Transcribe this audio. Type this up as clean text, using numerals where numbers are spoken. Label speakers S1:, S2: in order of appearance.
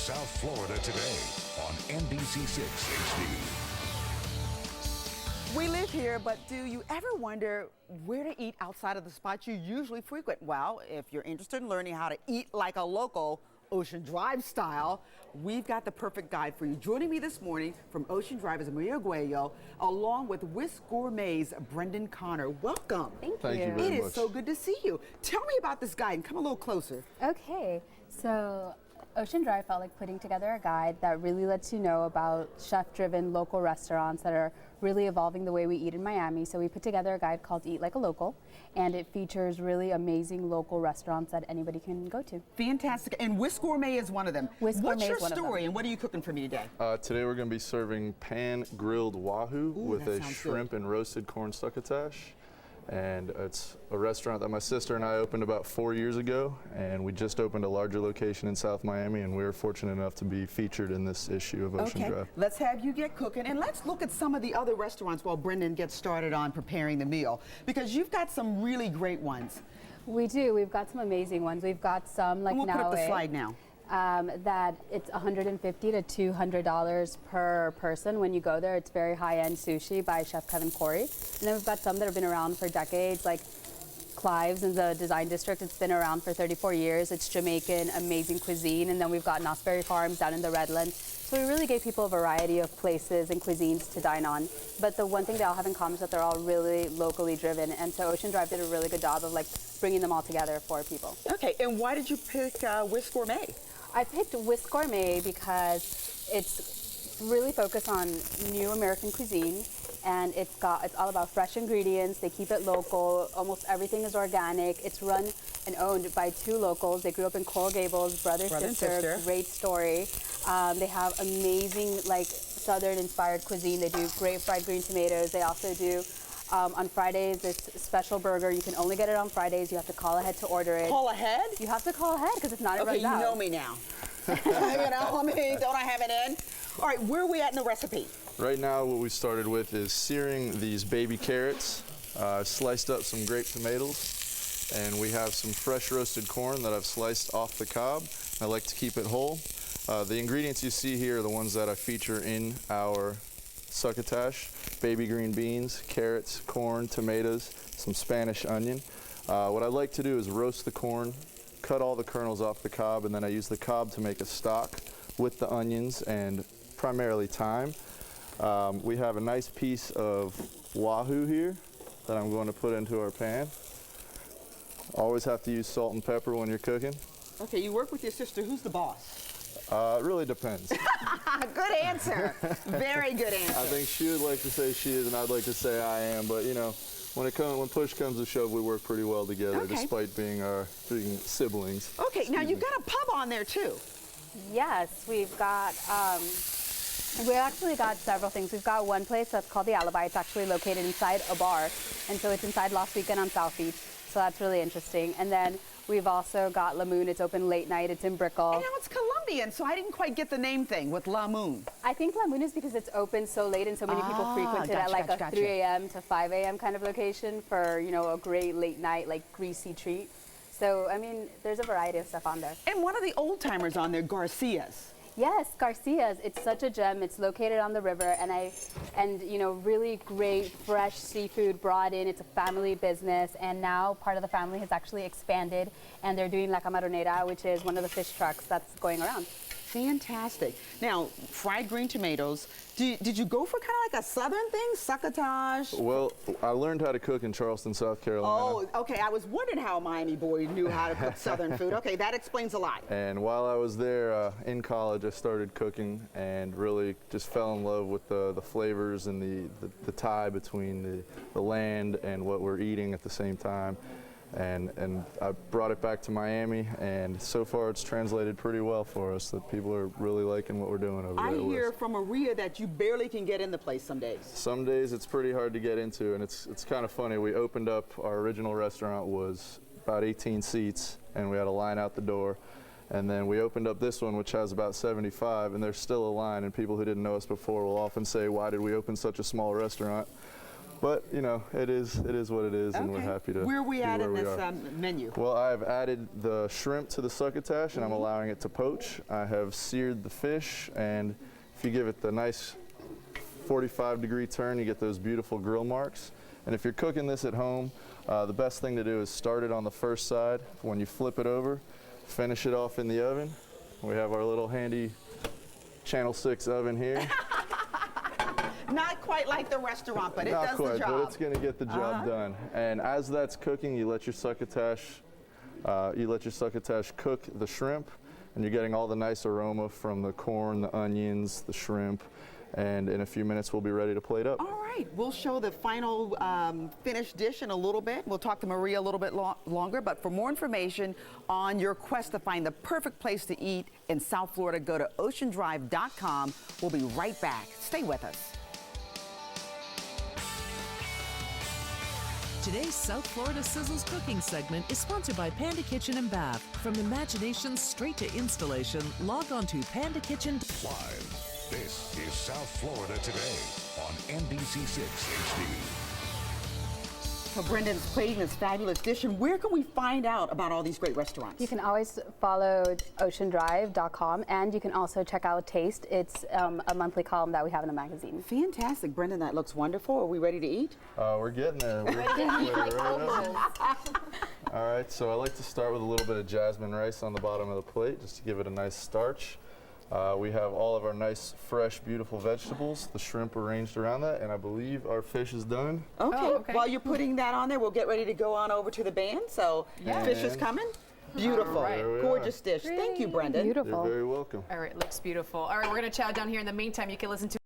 S1: South Florida today on NBC6 HD.
S2: We live here, but do you ever wonder where to eat outside of the spots you usually frequent? Well, if you're interested in learning how to eat like a local, Ocean Drive style, we've got the perfect guide for you. Joining me this morning from Ocean Drive is Maria Arguello, along with Whisk Gourmet's Brendan Connor. Welcome.
S3: Thank you.
S4: Thank you very
S2: It
S4: much.
S2: is so good to see you. Tell me about this guide and come a little closer.
S3: Okay, so Ocean Drive felt like putting together a guide that really lets you know about chef-driven local restaurants that are really evolving the way we eat in Miami. So we put together a guide called Eat Like a Local, and it features really amazing local restaurants that anybody can go to.
S2: Fantastic. And Whisk Gourmet is one of them.
S3: Whisk
S2: What's
S3: Gourmet
S2: your
S3: is one of them.
S2: story and what are you cooking for me today?
S4: Today we're going to be serving pan-grilled wahoo with
S2: that
S4: a
S2: sounds
S4: shrimp and roasted corn succotash. And it's a restaurant that my sister and I opened about 4 years ago, and we just opened a larger location in South Miami, and we were fortunate enough to be featured in this issue of Ocean
S2: Okay,
S4: Drive.
S2: let's have you get cooking, and let's look at some of the other restaurants while Brendan gets started on preparing the meal, because you've got some really great ones.
S3: We do. We've got some amazing ones. We've got some like
S2: And we'll put up the
S3: Naue,
S2: slide now.
S3: that it's $150 to $200 per person when you go there. It's very high-end sushi by Chef Kevin Corey. And then we've got some that have been around for decades, like Clive's in the Design District. It's been around for 34 years. It's Jamaican, amazing cuisine. And then we've got Nosberry Farms down in the Redlands. So we really gave people a variety of places and cuisines to dine on. But the one thing they all have in common is that they're all really locally driven. And so Ocean Drive did a really good job of like bringing them all together for people.
S2: Okay, and why did you pick Whisk Gourmet?
S3: I picked Whisk Gourmet because it's really focused on new American cuisine, and it's all about fresh ingredients. They keep it local. Almost everything is organic. It's run and owned by two locals. They grew up in Coral Gables, brother and sister. Great story. They have amazing like Southern-inspired cuisine. They do great fried green tomatoes. They also do. On Fridays, this special burger. You can only get it on Fridays. You have to call ahead to order it.
S2: Call ahead?
S3: You have to call ahead because it's not
S2: Okay,
S3: runs
S2: you
S3: out.
S2: know me now. You know me, don't I have it in? All right, where are we at in the recipe?
S4: Right now what we started with is searing these baby carrots, sliced up some grape tomatoes, and we have some fresh roasted corn that I've sliced off the cob. I like to keep it whole. The ingredients you see here are the ones that I feature in our succotash: baby green beans, carrots, corn, tomatoes, some Spanish onion. What I like to do is roast the corn, cut all the kernels off the cob, and then I use the cob to make a stock with the onions and primarily thyme. We have a nice piece of wahoo here that I'm going to put into our pan. Always have to use salt and pepper when you're cooking.
S2: Okay, you work with your sister. Who's the boss?
S4: It really depends.
S2: Good answer. Very good answer.
S4: I think she would like to say she is, and I'd like to say I am. But you know, when push comes to shove, we work pretty well together,
S2: Okay.
S4: despite being siblings.
S2: Okay, now you've got a pub on there too.
S3: Yes, we've actually got several things. We've got one place that's called The Alibi. It's actually located inside a bar, and so it's inside Lost Weekend on South Beach. So that's really interesting. And then we've also got La Moon. It's open late night. It's in Brickell.
S2: And now it's Colombian, so I didn't quite get the name thing with La Moon.
S3: I think La Moon is because it's open so late and so many people frequent it at like a 3 a.m. to 5 a.m. kind of location for, you know, a great late night, like greasy treat. So, I mean, there's a variety of stuff on there.
S2: And one of the old timers on there, Garcia's.
S3: Yes, Garcia's. It's such a gem. It's located on the river, and you know, really great fresh seafood brought in. It's a family business, and now part of the family has actually expanded, and they're doing La Camaronera, which is one of the fish trucks that's going around.
S2: Fantastic. Now, fried green tomatoes. Did you go for kind of like a southern thing, succotash?
S4: Well, I learned how to cook in Charleston, South Carolina.
S2: Oh, okay. I was wondering how a Miami boy knew how to cook southern food. Okay, that explains a lot.
S4: And while I was there in college, I started cooking and really just fell in love with the flavors and the tie between the land and what we're eating at the same time. And I brought it back to Miami, and so far it's translated pretty well for us, that people are really liking what we're doing over there.
S2: I hear from Maria that you barely can get in the place some days.
S4: Some days it's pretty hard to get into, and it's kind of funny. We opened up, our original restaurant was about 18 seats, and we had a line out the door. And then we opened up this one, which has about 75, and there's still a line, and people who didn't know us before will often say, why did we open such a small restaurant? But you know, it is what it is, and we're happy to.
S2: Where are we
S4: be
S2: at
S4: where
S2: in
S4: we
S2: this
S4: are.
S2: Menu?
S4: Well, I've added the shrimp to the succotash, and I'm allowing it to poach. I have seared the fish, and if you give it the nice 45-degree turn, you get those beautiful grill marks. And if you're cooking this at home, the best thing to do is start it on the first side. When you flip it over, finish it off in the oven. We have our little handy Channel 6 oven here.
S2: Not quite like the restaurant, but it
S4: Not
S2: does
S4: quite,
S2: the job.
S4: but it's going to get the job done. And as that's cooking, you let your succotash cook the shrimp, and you're getting all the nice aroma from the corn, the onions, the shrimp. And in a few minutes, we'll be ready to plate up.
S2: All right, we'll show the final finished dish in a little bit. We'll talk to Maria a little bit longer, but for more information on your quest to find the perfect place to eat in South Florida, go to oceandrive.com. We'll be right back. Stay with us.
S5: Today's South Florida Sizzles cooking segment is sponsored by Panda Kitchen and Bath. From imagination straight to installation, log on to Panda Kitchen.
S1: Live. This is South Florida Today on NBC6 HD.
S2: So Brendan's plating this fabulous dish, and where can we find out about all these great restaurants?
S3: You can always follow oceandrive.com, and you can also check out Taste. It's a monthly column that we have in the magazine.
S2: Fantastic, Brendan, that looks wonderful. Are we ready to eat?
S4: We're getting there. All right, so I like to start with a little bit of jasmine rice on the bottom of the plate, just to give it a nice starch. We have all of our nice, fresh, beautiful vegetables, the shrimp arranged around that, and I believe our fish is done.
S2: Okay. While you're putting that on there, we'll get ready to go on over to the band. So fish is coming. Beautiful.
S6: All right.
S2: Gorgeous dish. Thank you, Brendan.
S3: Beautiful.
S4: You're very welcome.
S6: All right, looks beautiful. All right, we're going to chow down here. In the meantime, you can listen to